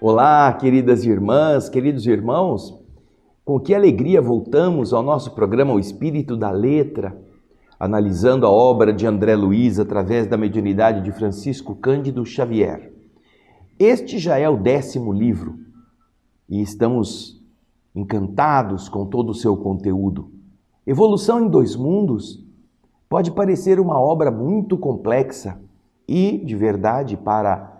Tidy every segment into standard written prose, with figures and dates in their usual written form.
Olá, queridas irmãs, queridos irmãos, com que alegria voltamos ao nosso programa O Espírito da Letra, analisando a obra de André Luiz através da mediunidade de Francisco Cândido Xavier. Este já é o 10º livro e estamos encantados com todo o seu conteúdo. Evolução em Dois Mundos pode parecer uma obra muito complexa e, de verdade, para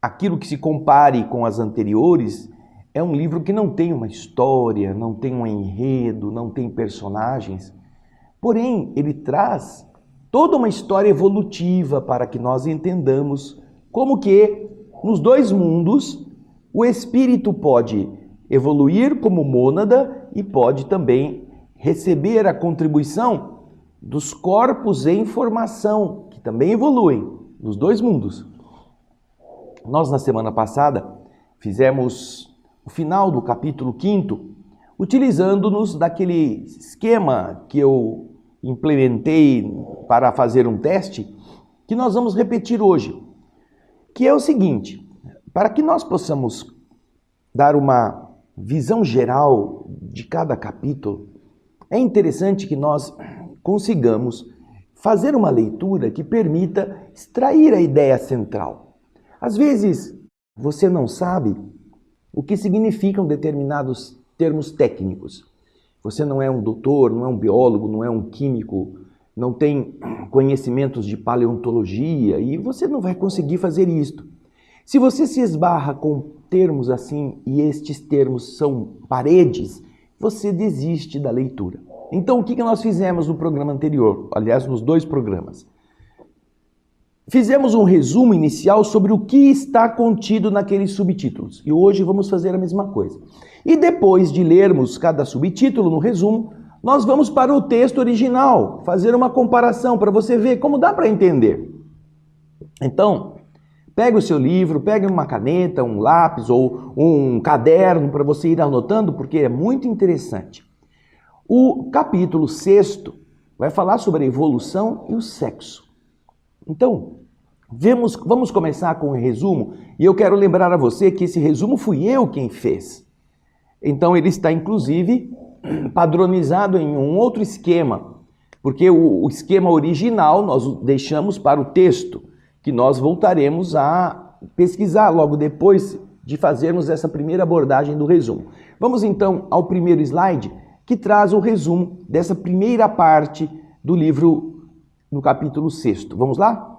aquilo que se compare com as anteriores, é um livro que não tem uma história, não tem um enredo, não tem personagens. Porém, ele traz toda uma história evolutiva para que nós entendamos como que, nos dois mundos, o espírito pode evoluir como mônada e pode também receber a contribuição dos corpos em formação, que também evoluem nos dois mundos. Nós, na semana passada, fizemos o final do capítulo 5º, utilizando-nos daquele esquema que eu implementei para fazer um teste, que nós vamos repetir hoje, que é o seguinte: para que nós possamos dar uma visão geral de cada capítulo, é interessante que nós consigamos fazer uma leitura que permita extrair a ideia central. Às vezes, você não sabe o que significam determinados termos técnicos. Você não é um doutor, não é um biólogo, não é um químico, não tem conhecimentos de paleontologia e você não vai conseguir fazer isto. Se você se esbarra com termos assim e estes termos são paredes, você desiste da leitura. Então, o que nós fizemos no programa anterior? Aliás, nos 2 programas. Fizemos um resumo inicial sobre o que está contido naqueles subtítulos. E hoje vamos fazer a mesma coisa. E depois de lermos cada subtítulo no resumo, nós vamos para o texto original, fazer uma comparação para você ver como dá para entender. Então, pegue o seu livro, pegue uma caneta, um lápis ou um caderno para você ir anotando, porque é muito interessante. O capítulo 6º vai falar sobre a evolução e o sexo. Então, vamos começar com o resumo, e eu quero lembrar a você que esse resumo fui eu quem fez. Então, ele está, inclusive, padronizado em um outro esquema, porque o esquema original nós deixamos para o texto, que nós voltaremos a pesquisar logo depois de fazermos essa primeira abordagem do resumo. Vamos, então, ao primeiro slide, que traz o resumo dessa primeira parte do livro no capítulo 6º. Vamos lá?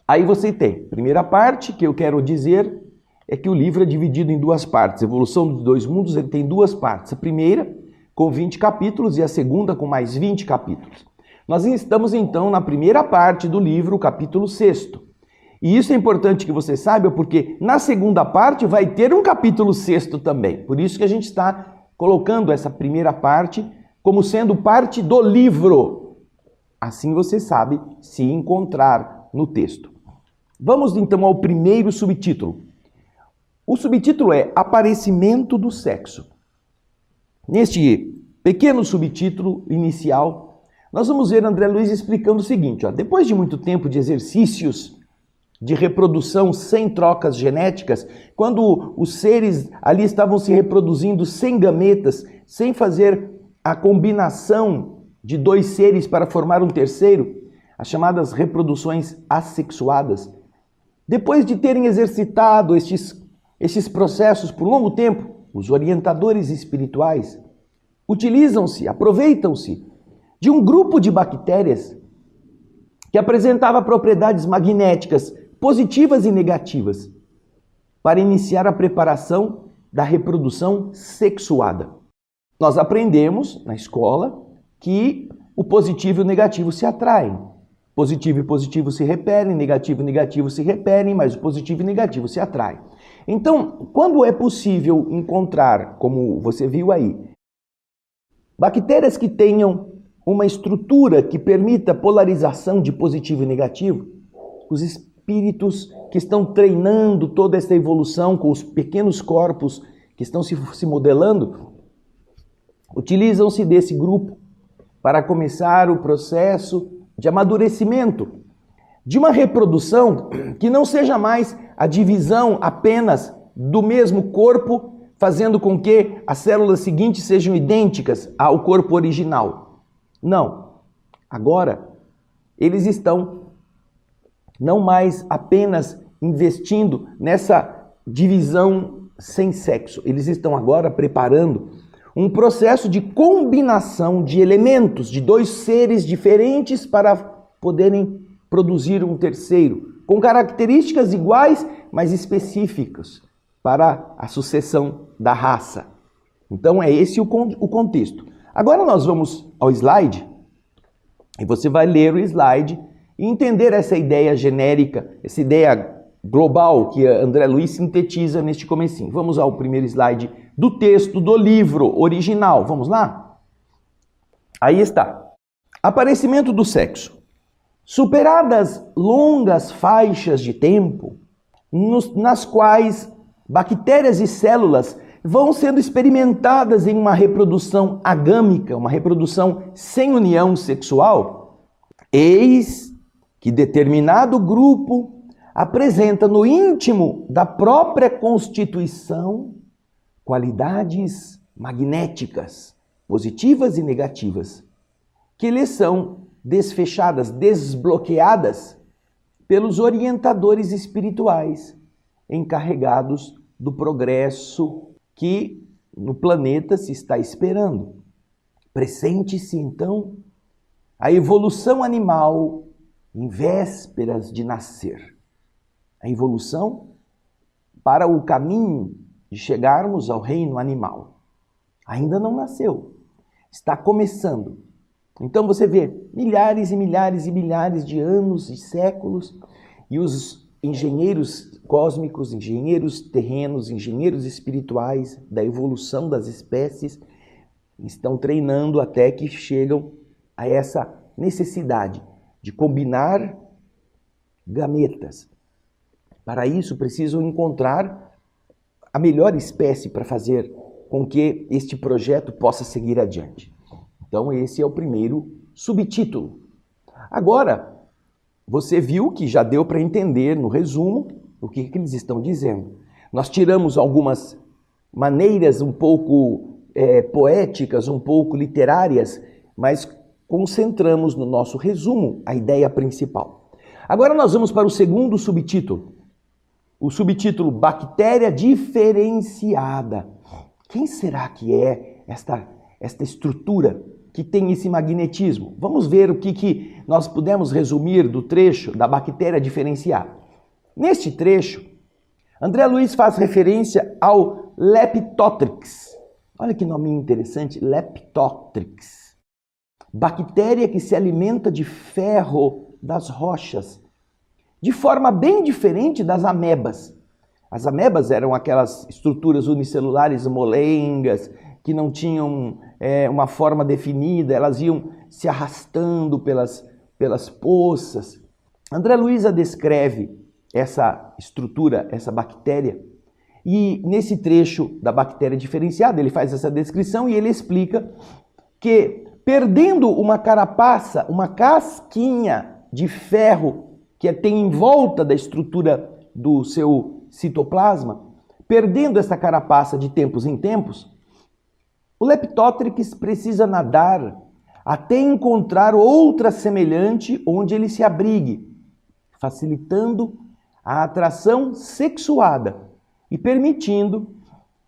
Aí você tem, primeira parte, que eu quero dizer, é que o livro é dividido em 2 partes. Evolução dos Dois Mundos, ele tem 2 partes. A primeira, com 20 capítulos, e a segunda, com mais 20 capítulos. Nós estamos, então, na primeira parte do livro, o capítulo 6º. E isso é importante que você saiba, porque na segunda parte vai ter um capítulo 6º também. Por isso que a gente está colocando essa primeira parte como sendo parte do livro. Assim você sabe se encontrar no texto. Vamos então ao primeiro subtítulo. O subtítulo é Aparecimento do Sexo. Neste pequeno subtítulo inicial, nós vamos ver André Luiz explicando o seguinte: depois de muito tempo de exercícios de reprodução sem trocas genéticas, quando os seres ali estavam se reproduzindo sem gametas, sem fazer a combinação de 2 seres para formar um terceiro, as chamadas reproduções assexuadas. Depois de terem exercitado estes processos por longo tempo, os orientadores espirituais aproveitam-se de um grupo de bactérias que apresentava propriedades magnéticas positivas e negativas para iniciar a preparação da reprodução sexuada. Nós aprendemos na escola que o positivo e o negativo se atraem. Positivo e positivo se repelem, negativo e negativo se repelem, mas o positivo e negativo se atraem. Então, quando é possível encontrar, como você viu aí, bactérias que tenham uma estrutura que permita polarização de positivo e negativo, os espíritos que estão treinando toda essa evolução com os pequenos corpos que estão se modelando, utilizam-se desse grupo para começar o processo de amadurecimento de uma reprodução que não seja mais a divisão apenas do mesmo corpo, fazendo com que as células seguintes sejam idênticas ao corpo original. Não. Agora, eles estão não mais apenas investindo nessa divisão sem sexo. Eles estão agora preparando um processo de combinação de elementos, de dois seres diferentes para poderem produzir um terceiro, com características iguais, mas específicas para a sucessão da raça. Então é esse o contexto. Agora nós vamos ao slide, e você vai ler o slide e entender essa ideia genérica, essa ideia global que André Luiz sintetiza neste comecinho. Vamos ao primeiro slide do texto do livro original. Vamos lá? Aí está. Aparecimento do sexo. Superadas longas faixas de tempo, nas quais bactérias e células vão sendo experimentadas em uma reprodução agâmica, uma reprodução sem união sexual, eis que determinado grupo apresenta no íntimo da própria constituição qualidades magnéticas, positivas e negativas, que lhes são desfechadas, desbloqueadas pelos orientadores espirituais encarregados do progresso que no planeta se está esperando. Pressente-se então a evolução animal em vésperas de nascer. A evolução para o caminho de chegarmos ao reino animal. Ainda não nasceu, está começando. Então você vê milhares e milhares e milhares de anos e séculos e os engenheiros cósmicos, engenheiros terrenos, engenheiros espirituais da evolução das espécies estão treinando até que chegam a essa necessidade de combinar gametas. Para isso precisam encontrar a melhor espécie para fazer com que este projeto possa seguir adiante. Então esse é o primeiro subtítulo. Agora, você viu que já deu para entender no resumo o que eles estão dizendo. Nós tiramos algumas maneiras um pouco poéticas, um pouco literárias, mas concentramos no nosso resumo a ideia principal. Agora nós vamos para o segundo subtítulo. O subtítulo Bactéria Diferenciada. Quem será que é esta estrutura que tem esse magnetismo? Vamos ver o que nós pudemos resumir do trecho da bactéria diferenciada. Neste trecho, André Luiz faz referência ao Leptotrix. Olha que nome interessante, Leptotrix. Bactéria que se alimenta de ferro das rochas, de forma bem diferente das amebas. As amebas eram aquelas estruturas unicelulares molengas, que não tinham uma forma definida, elas iam se arrastando pelas poças. André Luiz descreve essa estrutura, essa bactéria, e nesse trecho da bactéria diferenciada, ele faz essa descrição e ele explica que, perdendo uma carapaça, uma casquinha de ferro que tem em volta da estrutura do seu citoplasma, perdendo essa carapaça de tempos em tempos, o Leptotrix precisa nadar até encontrar outra semelhante onde ele se abrigue, facilitando a atração sexuada e permitindo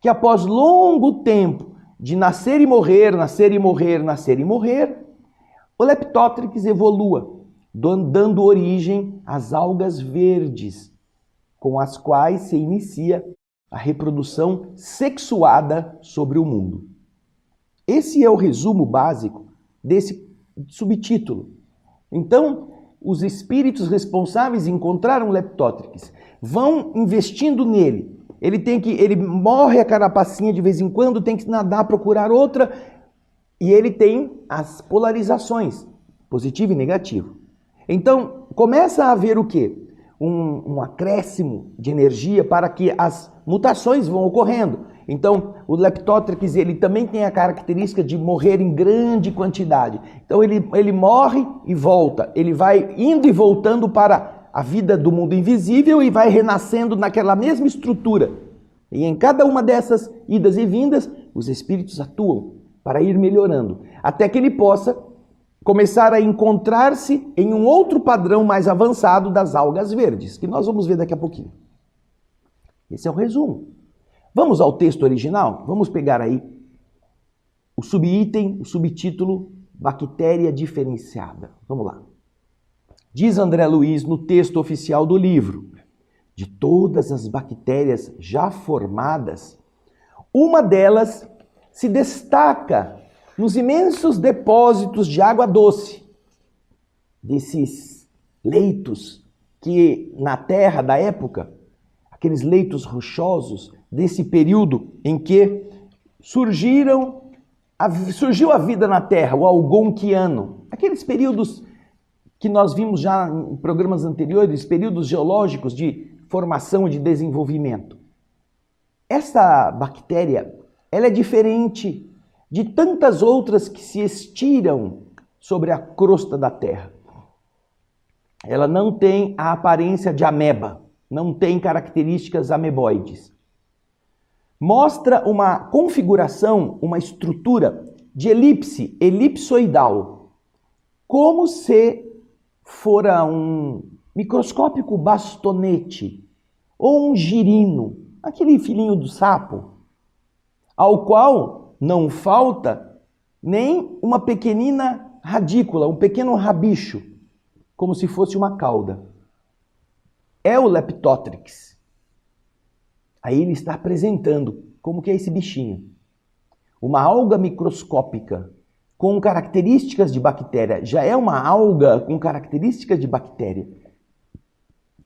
que após longo tempo de nascer e morrer, nascer e morrer, nascer e morrer, o Leptotrix evolua, dando origem às algas verdes, com as quais se inicia a reprodução sexuada sobre o mundo. Esse é o resumo básico desse subtítulo. Então, os espíritos responsáveis encontraram o Leptotrix, vão investindo nele. Ele morre a carapacinha de vez em quando, tem que nadar, procurar outra, e ele tem as polarizações, positivo e negativo. Então, começa a haver o quê? Um acréscimo de energia para que as mutações vão ocorrendo. Então, o Leptotrex, ele também tem a característica de morrer em grande quantidade. Então, ele morre e volta. Ele vai indo e voltando para a vida do mundo invisível e vai renascendo naquela mesma estrutura. E em cada uma dessas idas e vindas, os espíritos atuam para ir melhorando, até que ele possa começar a encontrar-se em um outro padrão mais avançado das algas verdes, que nós vamos ver daqui a pouquinho. Esse é o resumo. Vamos ao texto original? Vamos pegar aí o subitem, o subtítulo, bactéria diferenciada. Vamos lá. Diz André Luiz no texto oficial do livro: de todas as bactérias já formadas, uma delas se destaca nos imensos depósitos de água doce, desses leitos que na terra da época, aqueles leitos rochosos, desse período em que surgiu a vida na Terra, o Algonquiano. Aqueles períodos que nós vimos já em programas anteriores, períodos geológicos de formação e de desenvolvimento. Essa bactéria, ela é diferente de tantas outras que se estiram sobre a crosta da Terra. Ela não tem a aparência de ameba, não tem características ameboides. Mostra uma configuração, uma estrutura de elipse, elipsoidal, como se fora um microscópico bastonete ou um girino, aquele filhinho do sapo, ao qual não falta nem uma pequenina radícula, um pequeno rabicho, como se fosse uma cauda. É o Leptotrex. Aí ele está apresentando como que é esse bichinho. Uma alga microscópica com características de bactéria. Já é uma alga com características de bactéria.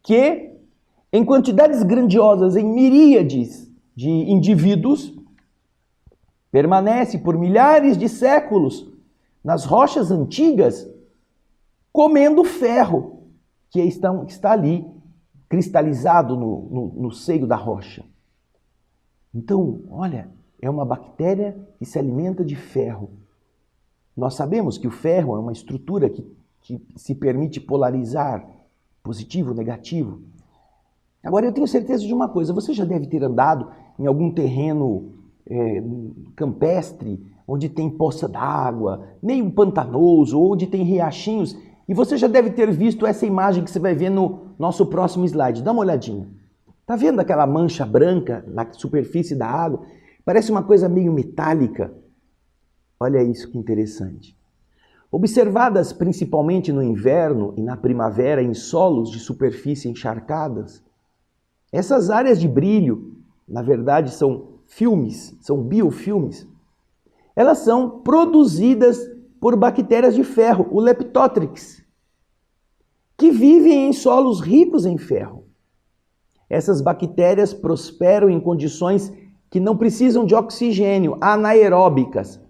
Que, em quantidades grandiosas, em miríades de indivíduos, permanece por milhares de séculos nas rochas antigas, comendo ferro que está ali, cristalizado no seio da rocha. Então, olha, é uma bactéria que se alimenta de ferro. Nós sabemos que o ferro é uma estrutura que se permite polarizar, positivo, negativo. Agora, eu tenho certeza de uma coisa, você já deve ter andado em algum terreno campestre, onde tem poça d'água, meio pantanoso, onde tem riachinhos, e você já deve ter visto essa imagem que você vai ver no nosso próximo slide. Dá uma olhadinha. Tá vendo aquela mancha branca na superfície da água? Parece uma coisa meio metálica. Olha isso que interessante. Observadas principalmente no inverno e na primavera em solos de superfície encharcadas, essas áreas de brilho, na verdade, são filmes, são biofilmes. Elas são produzidas por bactérias de ferro, o Leptotrex, que vivem em solos ricos em ferro. Essas bactérias prosperam em condições que não precisam de oxigênio, anaeróbicas,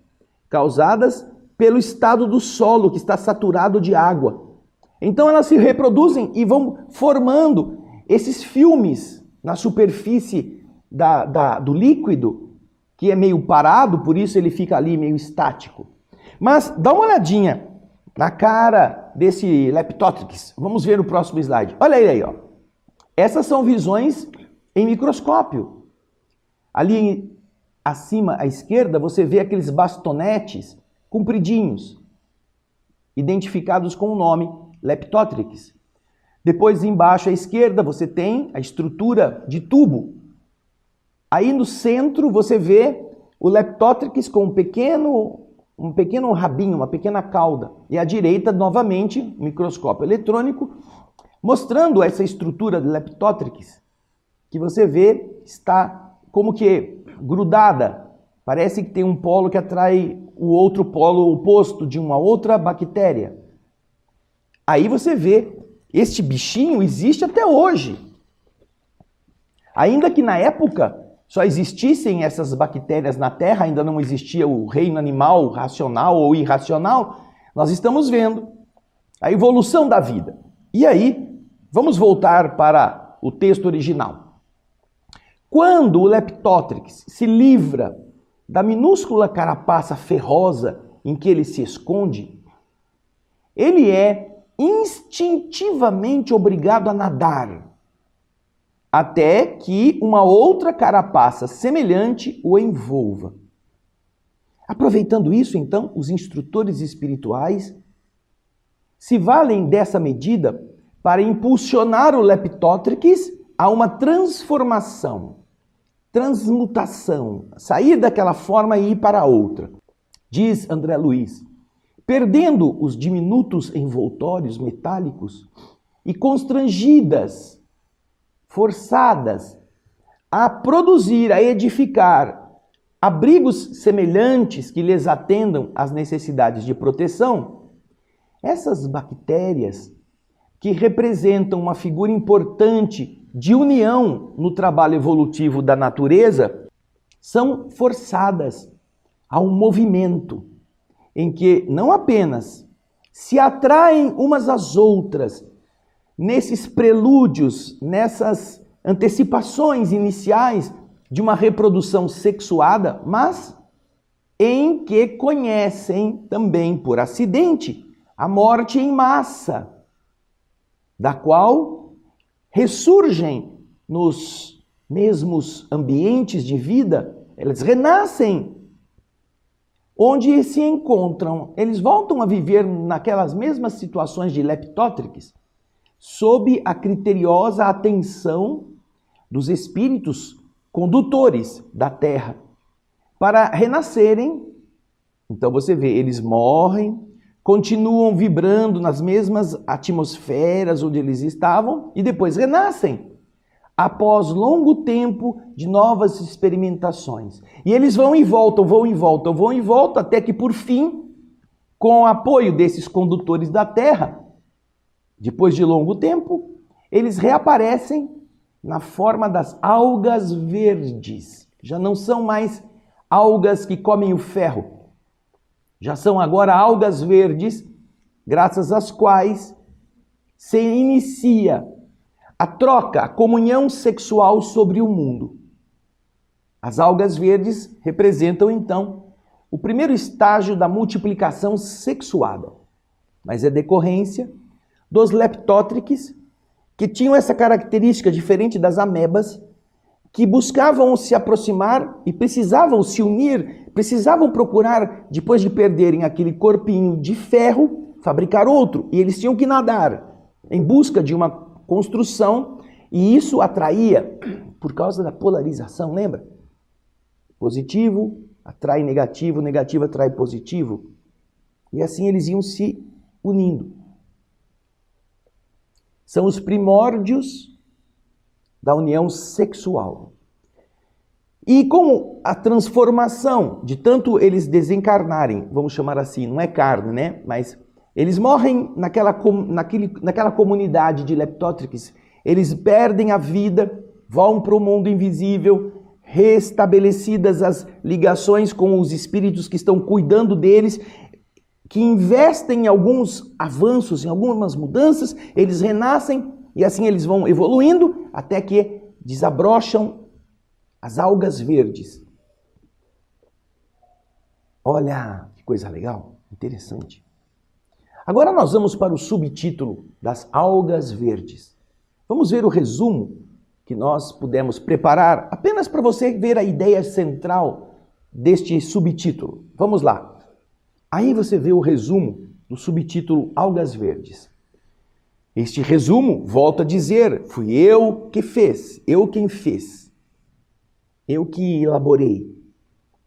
causadas pelo estado do solo que está saturado de água. Então elas se reproduzem e vão formando esses filmes na superfície do líquido, que é meio parado, por isso ele fica ali meio estático. Mas dá uma olhadinha na cara desse Leptotrex. Vamos ver no próximo slide. Olha ele aí, ó. Essas são visões em microscópio. Ali acima à esquerda você vê aqueles bastonetes compridinhos, identificados com o nome Leptotrex. Depois embaixo à esquerda você tem a estrutura de tubo. Aí no centro você vê o Leptotrex com um pequeno rabinho, uma pequena cauda. E à direita, novamente, um microscópio eletrônico, mostrando essa estrutura do Leptotrex, que você vê está como que grudada. Parece que tem um polo que atrai o outro polo oposto de uma outra bactéria. Aí você vê, este bichinho existe até hoje. Ainda que na época só existissem essas bactérias na Terra, ainda não existia o reino animal racional ou irracional, nós estamos vendo a evolução da vida. E aí, vamos voltar para o texto original. Quando o Leptothrix se livra da minúscula carapaça ferrosa em que ele se esconde, ele é instintivamente obrigado a nadar, até que uma outra carapaça semelhante o envolva. Aproveitando isso, então, os instrutores espirituais se valem dessa medida para impulsionar o Leptothrix a uma transformação, transmutação, sair daquela forma e ir para outra. Diz André Luiz, perdendo os diminutos envoltórios metálicos e constrangidas, forçadas a produzir, a edificar abrigos semelhantes que lhes atendam às necessidades de proteção, essas bactérias, que representam uma figura importante de união no trabalho evolutivo da natureza, são forçadas a um movimento em que não apenas se atraem umas às outras, nesses prelúdios, nessas antecipações iniciais de uma reprodução sexuada, mas em que conhecem também por acidente a morte em massa, da qual ressurgem nos mesmos ambientes de vida, elas renascem onde se encontram, eles voltam a viver naquelas mesmas situações de Leptothrix, sob a criteriosa atenção dos espíritos condutores da Terra, para renascerem. Então você vê, eles morrem, continuam vibrando nas mesmas atmosferas onde eles estavam e depois renascem, após longo tempo de novas experimentações. E eles vão e voltam, vão e voltam, vão e voltam, até que por fim, com o apoio desses condutores da Terra, depois de longo tempo, eles reaparecem na forma das algas verdes. Já não são mais algas que comem o ferro. Já são agora algas verdes, graças às quais se inicia a troca, a comunhão sexual sobre o mundo. As algas verdes representam, então, o primeiro estágio da multiplicação sexuada, mas é decorrência dos Leptothrix, que tinham essa característica diferente das amebas, que buscavam se aproximar e precisavam se unir, precisavam procurar, depois de perderem aquele corpinho de ferro, fabricar outro. E eles tinham que nadar em busca de uma construção, e isso atraía, por causa da polarização, lembra? Positivo atrai negativo, negativo atrai positivo. E assim eles iam se unindo. São os primórdios da união sexual. E com a transformação de tanto eles desencarnarem, vamos chamar assim, não é carne, né? Mas eles morrem naquela comunidade de Leptothrix, eles perdem a vida, vão para o mundo invisível, restabelecidas as ligações com os espíritos que estão cuidando deles, que investem em alguns avanços, em algumas mudanças, eles renascem e assim eles vão evoluindo até que desabrocham as algas verdes. Olha, que coisa legal, interessante. Agora nós vamos para o subtítulo das algas verdes. Vamos ver o resumo que nós pudemos preparar, apenas para você ver a ideia central deste subtítulo. Vamos lá. Aí você vê o resumo do subtítulo Algas Verdes. Este resumo, volto a dizer, fui eu que fez, eu quem fez, eu que elaborei.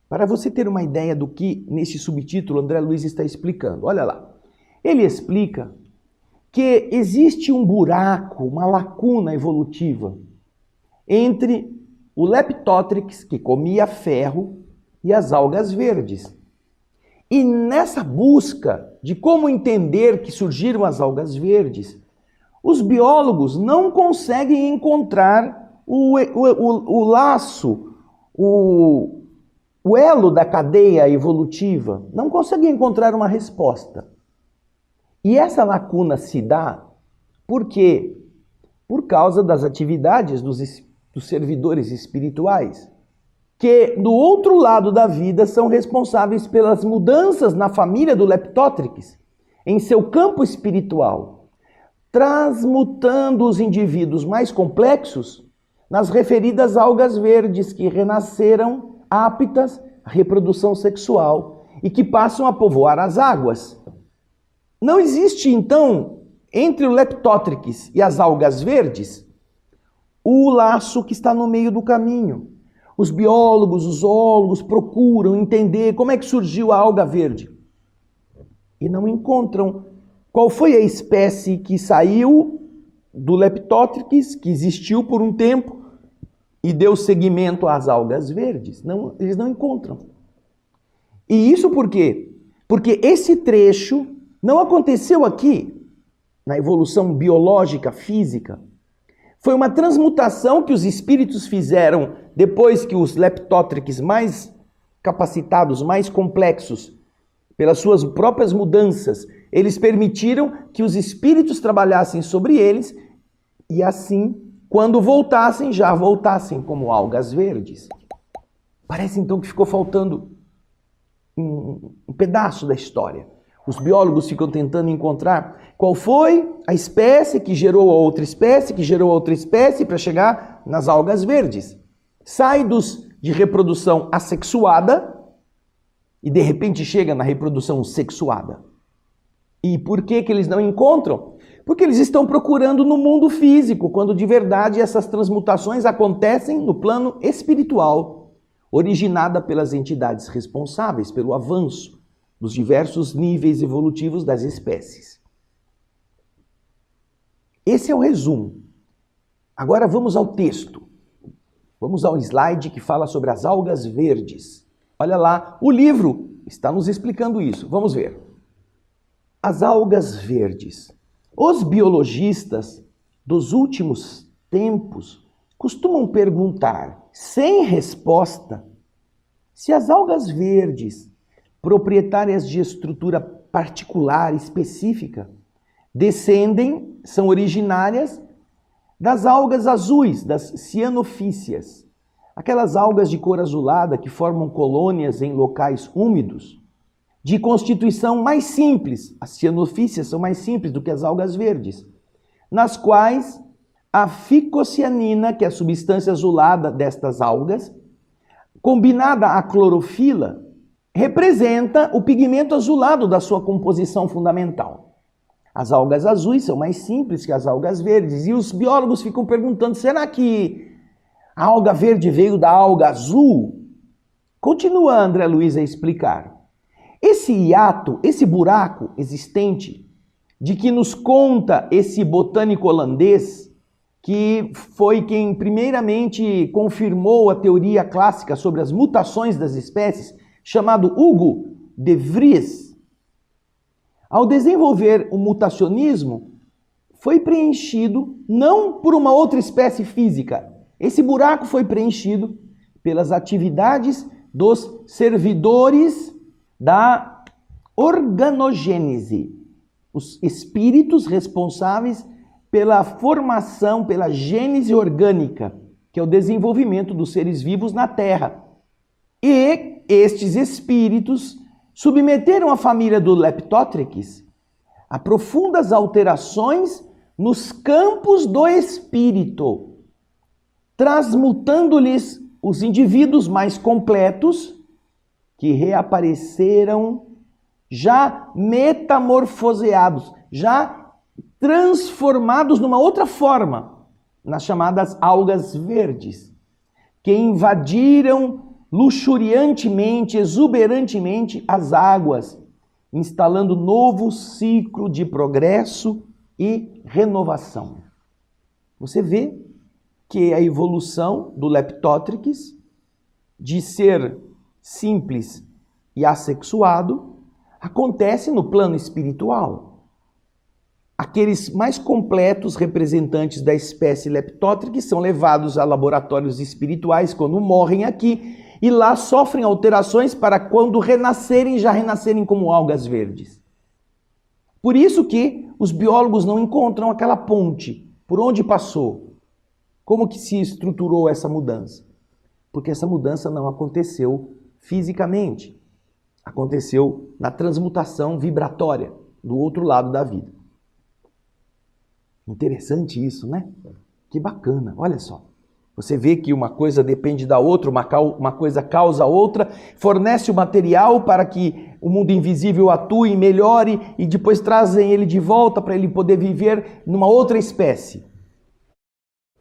Para você ter uma ideia do que nesse subtítulo André Luiz está explicando, olha lá. Ele explica que existe um buraco, uma lacuna evolutiva entre o Leptothrix, que comia ferro, e as algas verdes. E nessa busca de como entender que surgiram as algas verdes, os biólogos não conseguem encontrar o laço, o elo da cadeia evolutiva, não conseguem encontrar uma resposta. E essa lacuna se dá por quê? Por causa das atividades dos dos servidores espirituais, que do outro lado da vida são responsáveis pelas mudanças na família do Leptótrix, em seu campo espiritual, transmutando os indivíduos mais complexos nas referidas algas verdes que renasceram aptas à reprodução sexual e que passam a povoar as águas. Não existe, então, entre o Leptótrix e as algas verdes, o laço que está no meio do caminho. Os biólogos, os zoólogos procuram entender como é que surgiu a alga verde e não encontram qual foi a espécie que saiu do Leptótrix, que existiu por um tempo e deu seguimento às algas verdes. Não, eles não encontram. E isso por quê? Porque esse trecho não aconteceu aqui, na evolução biológica, física. Foi uma transmutação que os espíritos fizeram depois que os Leptótrix mais capacitados, mais complexos, pelas suas próprias mudanças, eles permitiram que os espíritos trabalhassem sobre eles e assim, quando voltassem, já voltassem como algas verdes. Parece então que ficou faltando um pedaço da história. Os biólogos ficam tentando encontrar qual foi a espécie que gerou a outra espécie, que gerou a outra espécie, para chegar nas algas verdes. Sai de reprodução assexuada e de repente chega na reprodução sexuada. E por que eles não encontram? Porque eles estão procurando no mundo físico, quando de verdade essas transmutações acontecem no plano espiritual, originada pelas entidades responsáveis pelo avanço dos diversos níveis evolutivos das espécies. Esse é o resumo. Agora vamos ao texto. Vamos ao slide que fala sobre as algas verdes. Olha lá, o livro está nos explicando isso. Vamos ver. As algas verdes. Os biologistas dos últimos tempos costumam perguntar, sem resposta, se as algas verdes, proprietárias de estrutura particular, específica, são originárias das algas azuis, das cianofícias, aquelas algas de cor azulada que formam colônias em locais úmidos, de constituição mais simples. As cianofícias são mais simples do que as algas verdes, nas quais a ficocianina, que é a substância azulada destas algas, combinada à clorofila, representa o pigmento azulado da sua composição fundamental. As algas azuis são mais simples que as algas verdes e os biólogos ficam perguntando, será que a alga verde veio da alga azul? Continua André Luiz a explicar. Esse hiato, esse buraco existente, de que nos conta esse botânico holandês, que foi quem primeiramente confirmou a teoria clássica sobre as mutações das espécies, chamado Hugo de Vries. Ao desenvolver o mutacionismo, foi preenchido não por uma outra espécie física. Esse buraco foi preenchido pelas atividades dos servidores da organogênese, os espíritos responsáveis pela formação, pela gênese orgânica, que é o desenvolvimento dos seres vivos na Terra. E estes espíritos submeteram a família do Leptótrix a profundas alterações nos campos do espírito, transmutando-lhes os indivíduos mais completos, que reapareceram já metamorfoseados, já transformados numa outra forma, nas chamadas algas verdes, que invadiram luxuriantemente, exuberantemente as águas, instalando novo ciclo de progresso e renovação. Você vê que a evolução do Leptótrix, de ser simples e assexuado, acontece no plano espiritual. Aqueles mais completos representantes da espécie Leptótrix são levados a laboratórios espirituais quando morrem aqui e lá sofrem alterações para quando renascerem, já renascerem como algas verdes. Por isso que os biólogos não encontram aquela ponte por onde passou. Como que se estruturou essa mudança? Porque essa mudança não aconteceu fisicamente. Aconteceu na transmutação vibratória do outro lado da vida. Interessante isso, né? Que bacana, olha só. Você vê que uma coisa depende da outra, uma coisa causa a outra, fornece o material para que o mundo invisível atue, melhore e depois trazem ele de volta para ele poder viver numa outra espécie.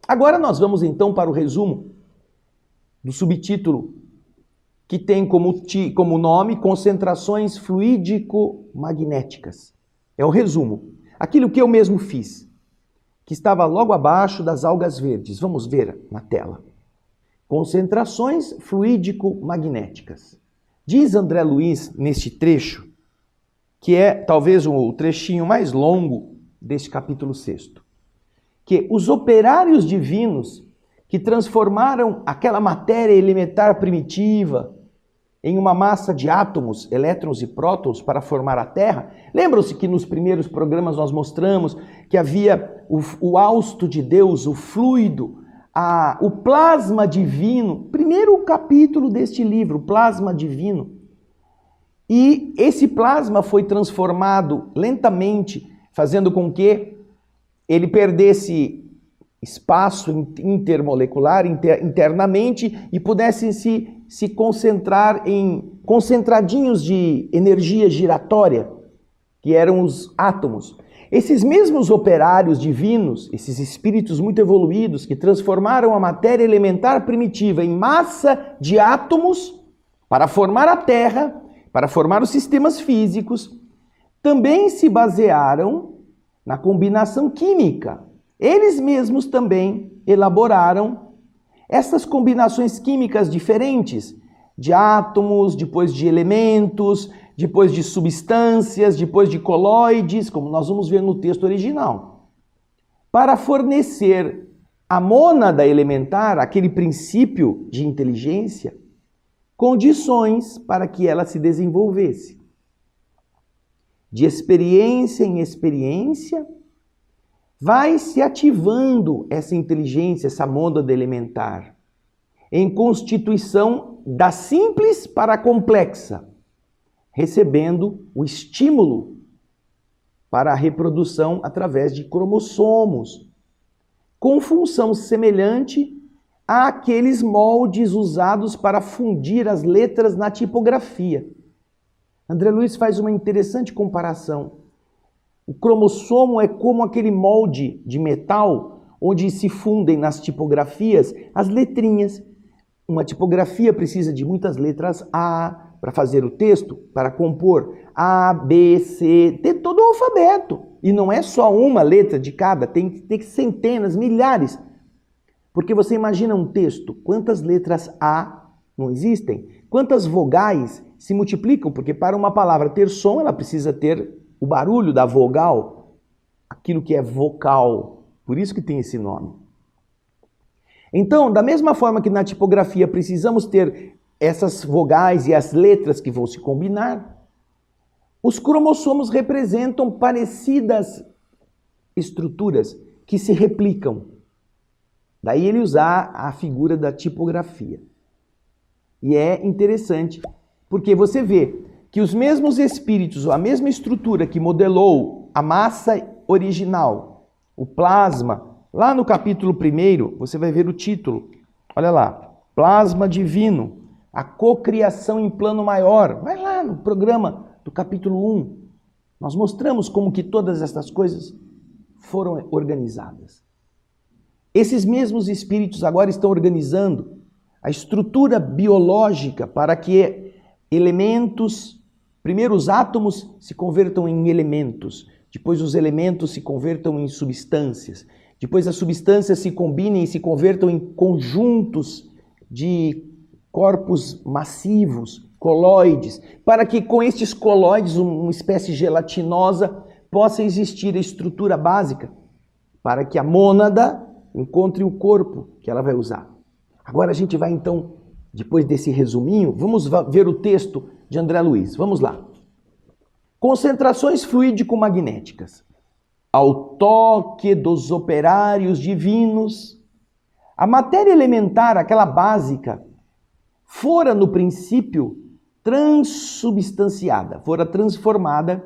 Agora nós vamos então para o resumo do subtítulo que tem como nome Concentrações Fluídico-Magnéticas. É o resumo. Aquilo que eu mesmo fiz, que estava logo abaixo das algas verdes. Vamos ver na tela. Concentrações fluídico-magnéticas. Diz André Luiz neste trecho, que é talvez o trechinho mais longo deste capítulo 6º, que os operários divinos que transformaram aquela matéria elementar primitiva em uma massa de átomos, elétrons e prótons para formar a Terra. Lembram-se que nos primeiros programas nós mostramos que havia o hausto de Deus, o fluido, o plasma divino, primeiro capítulo deste livro, o plasma divino. E esse plasma foi transformado lentamente, fazendo com que ele perdesse espaço intermolecular internamente e pudesse se concentrar em concentradinhos de energia giratória, que eram os átomos. Esses mesmos operários divinos, esses espíritos muito evoluídos que transformaram a matéria elementar primitiva em massa de átomos para formar a Terra, para formar os sistemas físicos, também se basearam na combinação química. Eles mesmos também elaboraram essas combinações químicas diferentes de átomos, depois de elementos, depois de substâncias, depois de coloides, como nós vamos ver no texto original, para fornecer à mônada elementar, aquele princípio de inteligência, condições para que ela se desenvolvesse. De experiência em experiência, vai se ativando essa inteligência, essa mônada elementar, em constituição da simples para a complexa, recebendo o estímulo para a reprodução através de cromossomos, com função semelhante àqueles moldes usados para fundir as letras na tipografia. André Luiz faz uma interessante comparação. O cromossomo é como aquele molde de metal onde se fundem nas tipografias as letrinhas. Uma tipografia precisa de muitas letras A para fazer o texto, para compor A, B, C, ter todo o alfabeto. E não é só uma letra de cada, tem que ter centenas, milhares. Porque você imagina um texto, quantas letras A não existem? Quantas vogais se multiplicam? Porque para uma palavra ter som, ela precisa ter o barulho da vogal, aquilo que é vocal, por isso que tem esse nome. Então, da mesma forma que na tipografia precisamos ter essas vogais e as letras que vão se combinar, os cromossomos representam parecidas estruturas que se replicam. Daí ele usar a figura da tipografia. E é interessante, porque você vê que os mesmos espíritos, a mesma estrutura que modelou a massa original, o plasma, lá no capítulo 1, você vai ver o título. Olha lá, Plasma Divino, a cocriação em plano maior. Vai lá no programa do capítulo 1. Nós mostramos como que todas essas coisas foram organizadas. Esses mesmos espíritos agora estão organizando a estrutura biológica para que elementos, primeiro os átomos se convertam em elementos, depois os elementos se convertam em substâncias, depois as substâncias se combinem e se convertam em conjuntos de corpos massivos, coloides, para que com estes coloides, uma espécie gelatinosa, possa existir a estrutura básica para que a mônada encontre o corpo que ela vai usar. Agora a gente vai então, depois desse resuminho, vamos ver o texto de André Luiz. Vamos lá. Concentrações fluídico-magnéticas. Ao toque dos operários divinos, A matéria elementar, aquela básica, fora no princípio transubstanciada, fora transformada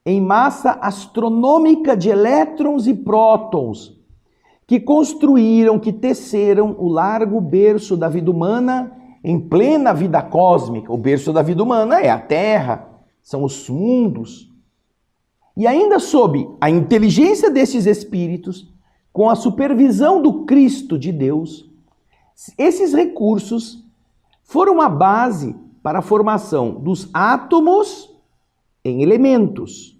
em massa astronômica de elétrons e prótons, que construíram, que teceram o largo berço da vida humana em plena vida cósmica. O berço da vida humana é a Terra, são os mundos. E ainda sob a inteligência desses espíritos, com a supervisão do Cristo de Deus, esses recursos foram a base para a formação dos átomos em elementos,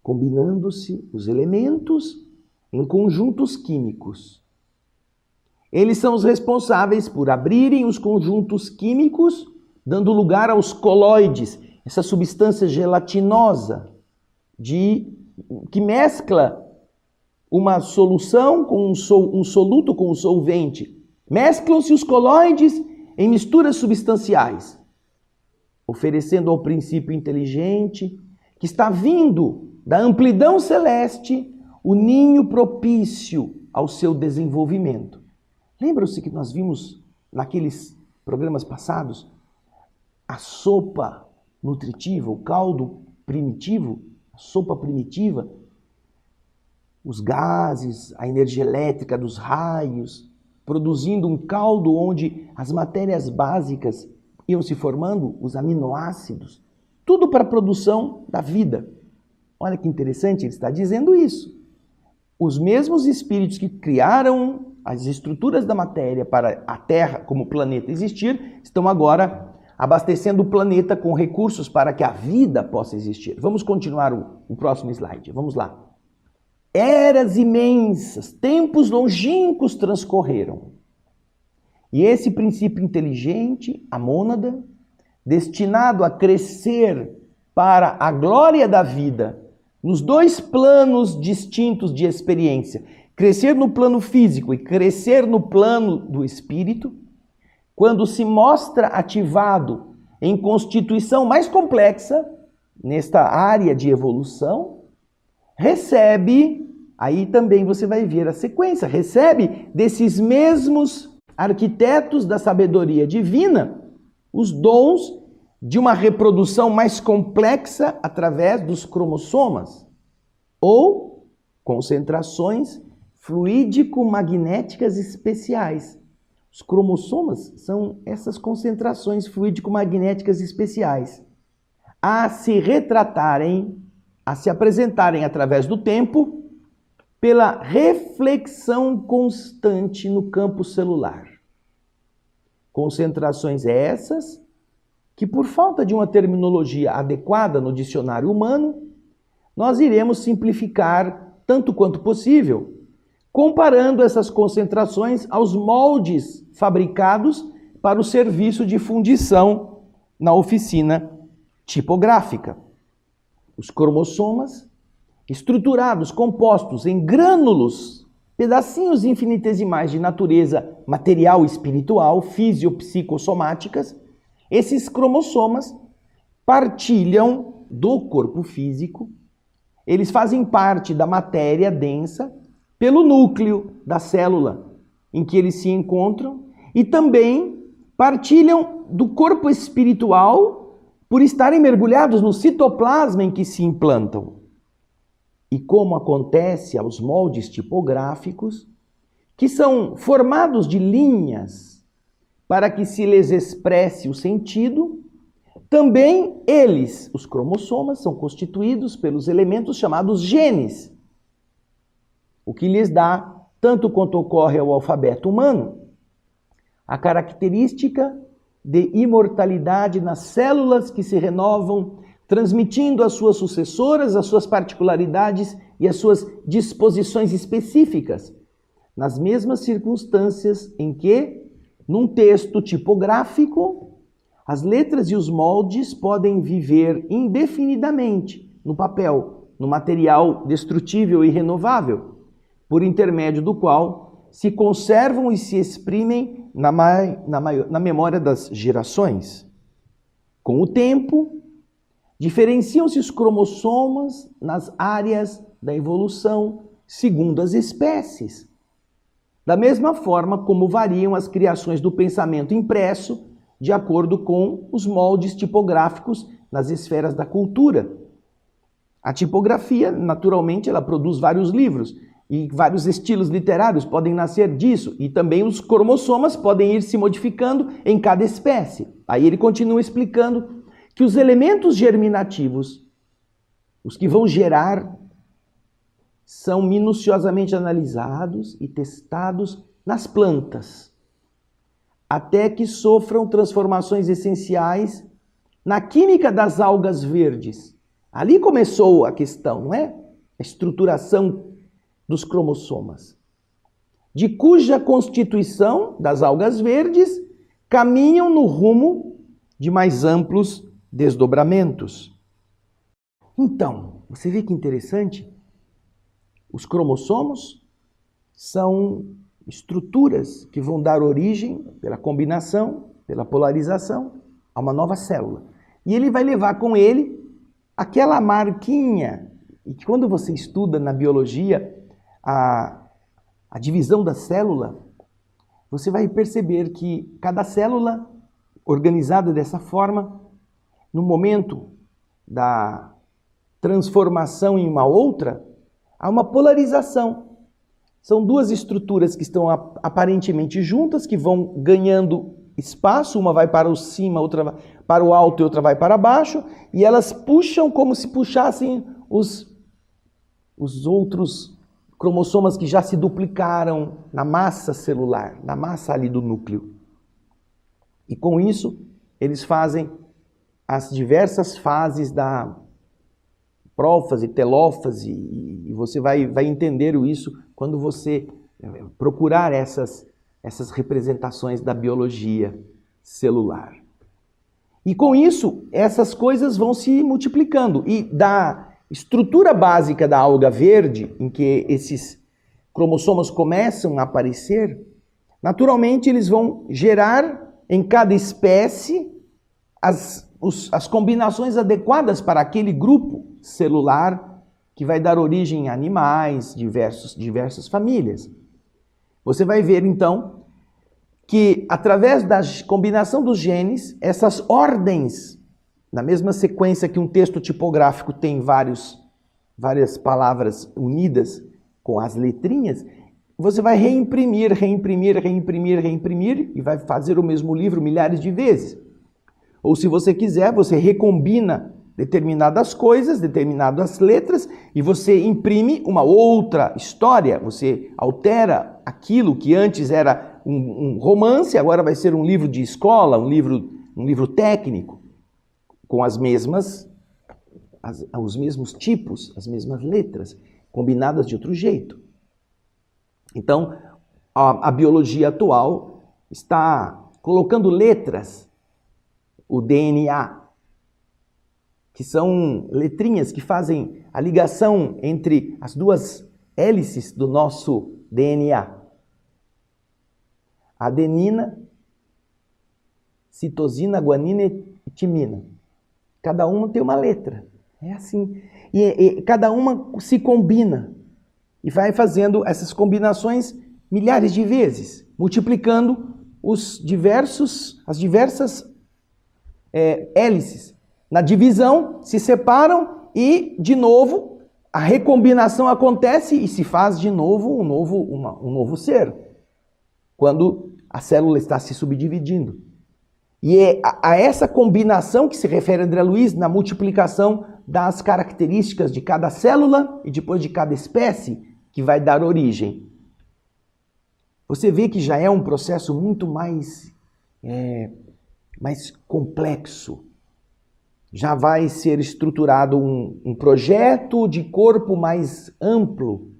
combinando-se os elementos em conjuntos químicos. Eles são os responsáveis por abrirem os conjuntos químicos, dando lugar aos coloides, essa substância gelatinosa que mescla uma solução com um soluto com um solvente. Mesclam-se os coloides em misturas substanciais, oferecendo ao princípio inteligente, que está vindo da amplidão celeste, o ninho propício ao seu desenvolvimento. Lembram-se que nós vimos naqueles programas passados a sopa nutritiva, o caldo primitivo, a sopa primitiva, os gases, a energia elétrica dos raios, produzindo um caldo onde as matérias básicas iam se formando, os aminoácidos, tudo para a produção da vida. Olha que interessante, ele está dizendo isso. Os mesmos espíritos que criaram as estruturas da matéria para a Terra como planeta existir, estão agora abastecendo o planeta com recursos para que a vida possa existir. Vamos continuar o próximo slide, vamos lá. Eras imensas, tempos longínquos transcorreram. E esse princípio inteligente, a mônada, destinado a crescer para a glória da vida, nos dois planos distintos de experiência, crescer no plano físico e crescer no plano do espírito, quando se mostra ativado em constituição mais complexa, nesta área de evolução, recebe, aí também você vai ver a sequência, recebe desses mesmos arquitetos da sabedoria divina os dons de uma reprodução mais complexa através dos cromossomas ou concentrações fluídico-magnéticas especiais. Os cromossomas são essas concentrações fluídico-magnéticas especiais a se retratarem, a se apresentarem através do tempo pela reflexão constante no campo celular. Concentrações essas que, por falta de uma terminologia adequada no dicionário humano, nós iremos simplificar tanto quanto possível, comparando essas concentrações aos moldes fabricados para o serviço de fundição na oficina tipográfica. Os cromossomas, estruturados, compostos em grânulos, pedacinhos infinitesimais de natureza material e espiritual, fisiopsicossomáticas, esses cromossomas partilham do corpo físico, eles fazem parte da matéria densa pelo núcleo da célula em que eles se encontram e também partilham do corpo espiritual por estarem mergulhados no citoplasma em que se implantam. E como acontece aos moldes tipográficos, que são formados de linhas para que se lhes expresse o sentido, também eles, os cromossomas, são constituídos pelos elementos chamados genes, o que lhes dá, tanto quanto ocorre ao alfabeto humano, a característica de imortalidade nas células que se renovam, transmitindo às suas sucessoras as suas particularidades e as suas disposições específicas, nas mesmas circunstâncias em que, num texto tipográfico, as letras e os moldes podem viver indefinidamente no papel, no material destrutível e renovável, por intermédio do qual se conservam e se exprimem na memória das gerações. Com o tempo, diferenciam-se os cromossomas nas áreas da evolução segundo as espécies. Da mesma forma como variam as criações do pensamento impresso de acordo com os moldes tipográficos nas esferas da cultura. A tipografia, naturalmente, ela produz vários livros e vários estilos literários podem nascer disso. E também os cromossomas podem ir se modificando em cada espécie. Aí ele continua explicando que os elementos germinativos, os que vão gerar, são minuciosamente analisados e testados nas plantas, até que sofram transformações essenciais na química das algas verdes. Ali começou a questão, não é? A estruturação dos cromossomas, de cuja constituição das algas verdes caminham no rumo de mais amplos desdobramentos. Então, você vê que interessante? Os cromossomos são estruturas que vão dar origem, pela combinação, pela polarização, a uma nova célula. E ele vai levar com ele aquela marquinha, e que quando você estuda na biologia a divisão da célula, você vai perceber que cada célula organizada dessa forma, no momento da transformação em uma outra, há uma polarização. São duas estruturas que estão aparentemente juntas, que vão ganhando espaço, uma vai para o cima, outra vai para o alto e outra vai para baixo, e elas puxam como se puxassem os outros cromossomas que já se duplicaram na massa celular, na massa ali do núcleo. E com isso, eles fazem as diversas fases da prófase, telófase, e você vai entender isso quando você procurar essas representações da biologia celular. E com isso, essas coisas vão se multiplicando. E da estrutura básica da alga verde, em que esses cromossomos começam a aparecer, naturalmente eles vão gerar em cada espécie as combinações adequadas para aquele grupo celular que vai dar origem a animais, diversas famílias. Você vai ver então que através da combinação dos genes, essas ordens, na mesma sequência que um texto tipográfico tem várias palavras unidas com as letrinhas, você vai reimprimir e vai fazer o mesmo livro milhares de vezes. Ou se você quiser, você recombina determinadas coisas, determinadas letras, e você imprime uma outra história, você altera aquilo que antes era um romance, agora vai ser um livro de escola, um livro técnico, com os mesmos tipos, as mesmas letras, combinadas de outro jeito. Então, a biologia atual está colocando letras, o DNA, que são letrinhas que fazem a ligação entre as duas hélices do nosso DNA. Adenina, citosina, guanina e timina. Cada uma tem uma letra. É assim. E cada uma se combina. E vai fazendo essas combinações milhares de vezes, multiplicando as diversas hélices. Na divisão, se separam e, de novo, a recombinação acontece e se faz de novo um novo ser, quando a célula está se subdividindo. E é a essa combinação que se refere André Luiz na multiplicação das características de cada célula e depois de cada espécie que vai dar origem. Você vê que já é um processo muito mais complexo. Já vai ser estruturado um projeto de corpo mais amplo,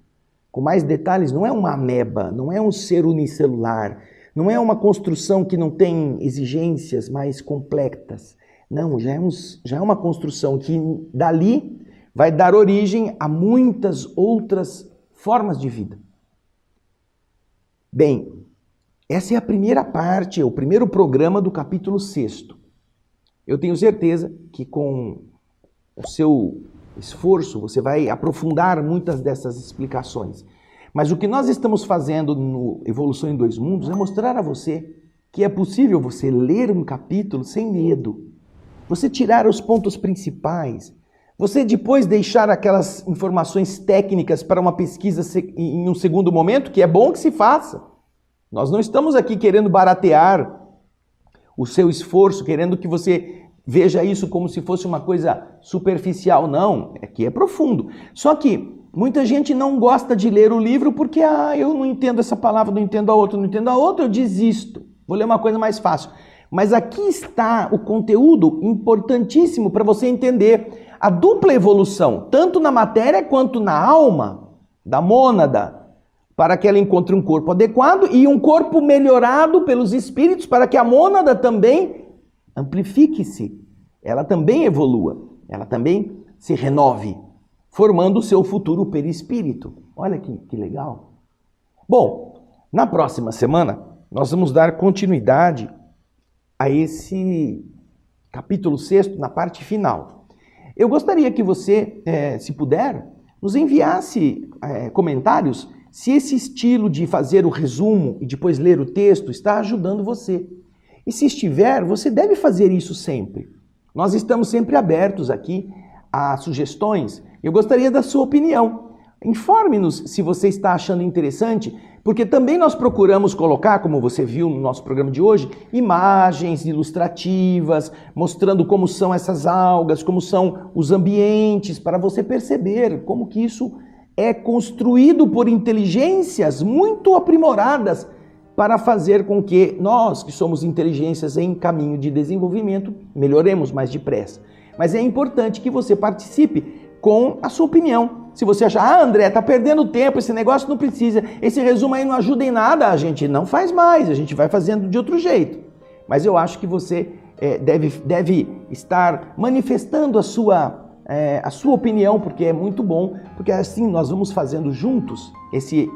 com mais detalhes. Não é uma ameba, não é um ser unicelular, não é uma construção que não tem exigências mais complexas. Não, já é uma construção que dali vai dar origem a muitas outras formas de vida. Bem, essa é a primeira parte, o primeiro programa do capítulo 6º. Eu tenho certeza que com o seu esforço você vai aprofundar muitas dessas explicações. Mas o que nós estamos fazendo no Evolução em Dois Mundos é mostrar a você que é possível você ler um capítulo sem medo. Você tirar os pontos principais. Você depois deixar aquelas informações técnicas para uma pesquisa em um segundo momento, que é bom que se faça. Nós não estamos aqui querendo baratear o seu esforço, querendo que você veja isso como se fosse uma coisa superficial. Não, aqui é profundo. Só que muita gente não gosta de ler o livro porque eu não entendo essa palavra, não entendo a outra, não entendo a outra, eu desisto. Vou ler uma coisa mais fácil. Mas aqui está o conteúdo importantíssimo para você entender a dupla evolução, tanto na matéria quanto na alma da mônada, para que ela encontre um corpo adequado e um corpo melhorado pelos espíritos, para que a mônada também amplifique-se, ela também evolua, ela também se renove, formando o seu futuro perispírito. Olha que legal. Bom, na próxima semana nós vamos dar continuidade a esse capítulo 6, na parte final. Eu gostaria que você, se puder, nos enviasse comentários se esse estilo de fazer o resumo e depois ler o texto está ajudando você. E se estiver, você deve fazer isso sempre. Nós estamos sempre abertos aqui a sugestões. Eu gostaria da sua opinião. Informe-nos se você está achando interessante, porque também nós procuramos colocar, como você viu no nosso programa de hoje, imagens ilustrativas, mostrando como são essas algas, como são os ambientes, para você perceber como que isso é construído por inteligências muito aprimoradas para fazer com que nós, que somos inteligências em caminho de desenvolvimento, melhoremos mais depressa. Mas é importante que você participe com a sua opinião. Se você achar, André, tá perdendo tempo, esse negócio não precisa, esse resumo aí não ajuda em nada, a gente não faz mais, a gente vai fazendo de outro jeito. Mas eu acho que você deve estar manifestando a sua opinião, porque é muito bom, porque assim nós vamos fazendo juntos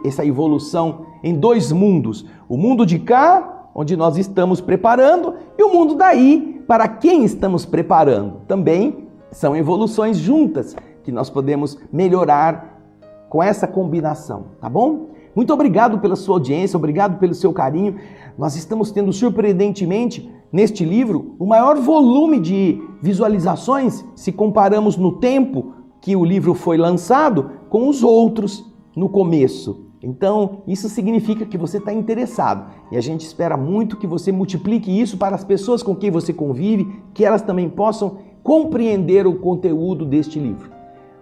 essa evolução em dois mundos. O mundo de cá, onde nós estamos preparando, e o mundo daí, para quem estamos preparando. Também são evoluções juntas, que nós podemos melhorar com essa combinação, tá bom? Muito obrigado pela sua audiência, obrigado pelo seu carinho. Nós estamos tendo, surpreendentemente, neste livro, o maior volume de visualizações, se comparamos no tempo que o livro foi lançado, com os outros no começo. Então, isso significa que você está interessado. E a gente espera muito que você multiplique isso para as pessoas com quem você convive, que elas também possam compreender o conteúdo deste livro.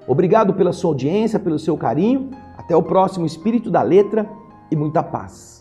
Obrigado pela sua audiência, pelo seu carinho. Até o próximo Espírito da Letra e muita paz.